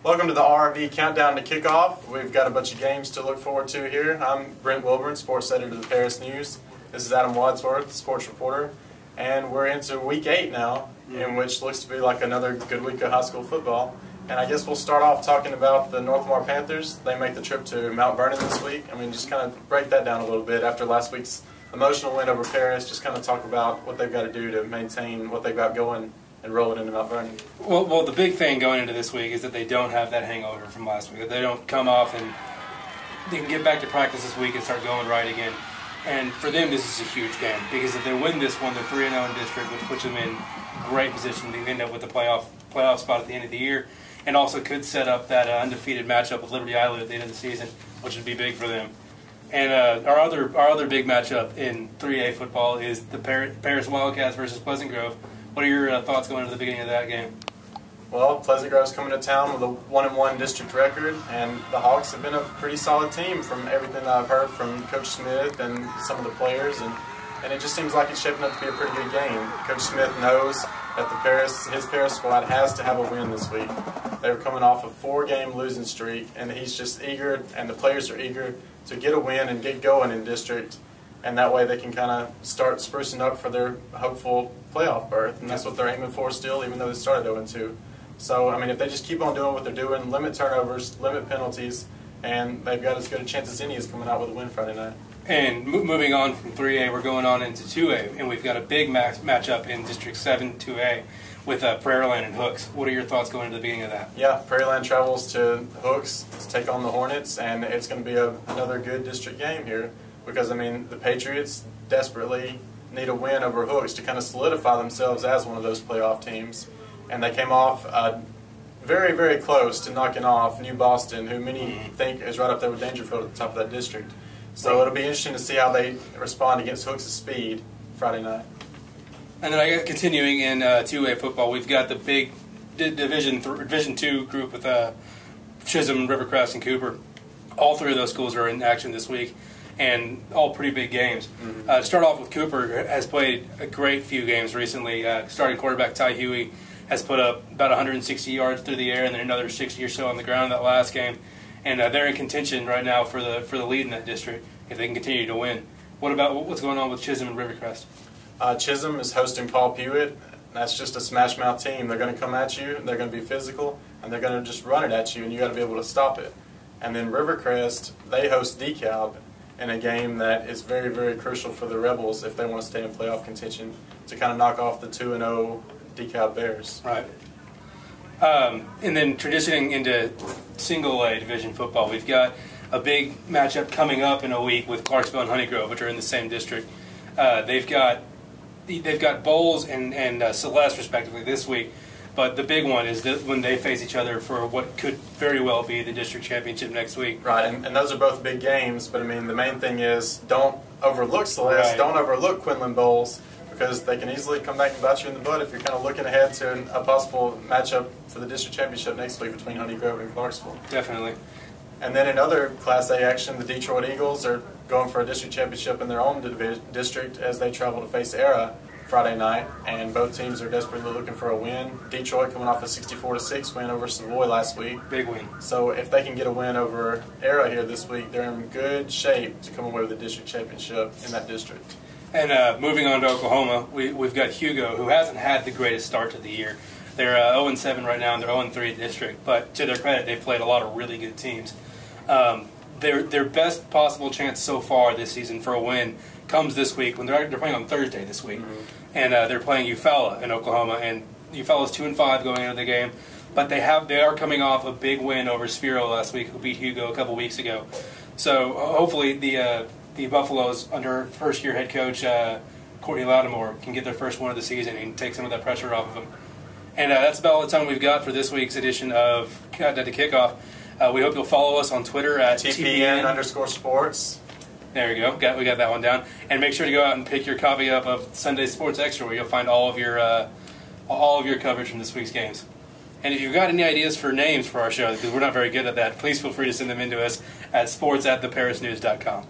Welcome to the RRV Countdown to Kickoff. We've got a bunch of games to look forward to here. I'm Brent Wilburn, sports editor of the Paris News. This is Adam Wadsworth, sports reporter. And we're into week 8 now, in which looks to be like another good week of high school football. And I guess we'll start off talking about the Northmore Panthers. They make the trip to Mount Vernon this week. I mean, just kind of break that down a little bit after last week's emotional win over Paris. Just kind of talk about what they've got to do to maintain what they've got going and roll it into Mount Vernon. Well, the big thing going into this week is that they don't have that hangover from last week. That they don't come off and they can get back to practice this week and start going right again. And for them, this is a huge game because if they win this one, they're 3-0 in district, which puts them in great position to end up with the playoff spot at the end of the year, and also could set up that undefeated matchup with Liberty Island at the end of the season, which would be big for them. And our other big matchup in 3A football is the Paris Wildcats versus Pleasant Grove. What are your thoughts going into the beginning of that game? Well, Pleasant Grove's coming to town with a 1-1 district record, and the Hawks have been a pretty solid team from everything that I've heard from Coach Smith and some of the players, and it just seems like it's shaping up to be a pretty good game. Coach Smith knows that his Paris squad has to have a win this week. They were coming off a 4-game losing streak, and he's just eager, and the players are eager to get a win and get going in district, and that way they can kind of start sprucing up for their hopeful playoff berth, and that's what they're aiming for still, even though they started 0-2. So, I mean, if they just keep on doing what they're doing, limit turnovers, limit penalties, and they've got as good a chance as any as coming out with a win Friday night. And moving on from 3A, we're going on into 2A, and we've got a big matchup in District 7 2A with Prairieland and Hooks. What are your thoughts going into the beginning of that? Yeah, Prairieland travels to Hooks to take on the Hornets, and it's going to be another good district game here because, I mean, the Patriots desperately need a win over Hooks to kind of solidify themselves as one of those playoff teams. And they came off very, very close to knocking off New Boston, who many think is right up there with Dangerfield at the top of that district. So it'll be interesting to see how they respond against Hooks' speed Friday night. And then continuing in 2A football, we've got the big Division 2 group with Chisholm, Rivercrest, and Cooper. All three of those schools are in action this week, and all pretty big games. To start off with, Cooper has played a great few games recently. Starting quarterback Ty Huey has put up about 160 yards through the air and then another 60 or so on the ground in that last game. And they're in contention right now for the lead in that district if they can continue to win. What about what's going on with Chisholm and Rivercrest? Chisholm is hosting Paul Pewitt. That's just a smash-mouth team. They're going to come at you, they're going to be physical, and they're going to just run it at you, and you got to be able to stop it. And then Rivercrest, they host DeKalb in a game that is very, very crucial for the Rebels if they want to stay in playoff contention to kind of knock off the 2-0 DeKalb Bears. Right. And then transitioning into single-A division football, we've got a big matchup coming up in a week with Clarksville and Honeygrove, which are in the same district. They've got Bowles and Celeste, respectively, this week. But the big one is when they face each other for what could very well be the district championship next week. Right, and those are both big games, but I mean, the main thing is don't overlook Celeste, right. Don't overlook Quinlan Bowles, because they can easily come back and bite you in the butt if you're kind of looking ahead to a possible matchup for the district championship next week between Honeygrove and Clarksville. Definitely. And then in other Class A action, the Detroit Eagles are going for a district championship in their own district as they travel to face Era Friday night, and both teams are desperately looking for a win. Detroit coming off a 64-6 win over Savoy last week. Big win. So if they can get a win over Era here this week, they're in good shape to come away with the district championship in that district. And moving on to Oklahoma, we've got Hugo, who hasn't had the greatest start to the year. They're 0-7 right now, and they're 0-3 in district. But to their credit, they've played a lot of really good teams. Their best possible chance so far this season for a win comes this week when they're playing on Thursday this week, and they're playing Eufaula in Oklahoma. And Eufaula's 2-5 going into the game, but they are coming off a big win over Spiro last week, who beat Hugo a couple weeks ago. So hopefully the Buffaloes, under first-year head coach Courtney Lattimore, can get their first win of the season and take some of that pressure off of them. And that's about all the time we've got for this week's edition of Countdown to Kickoff. We hope you'll follow us on Twitter at TPN_sports. There we go. We got that one down. And make sure to go out and pick your copy up of Sunday Sports Extra, where you'll find all of your coverage from this week's games. And if you've got any ideas for names for our show, because we're not very good at that, please feel free to send them in to us at sports@theparisnews.com.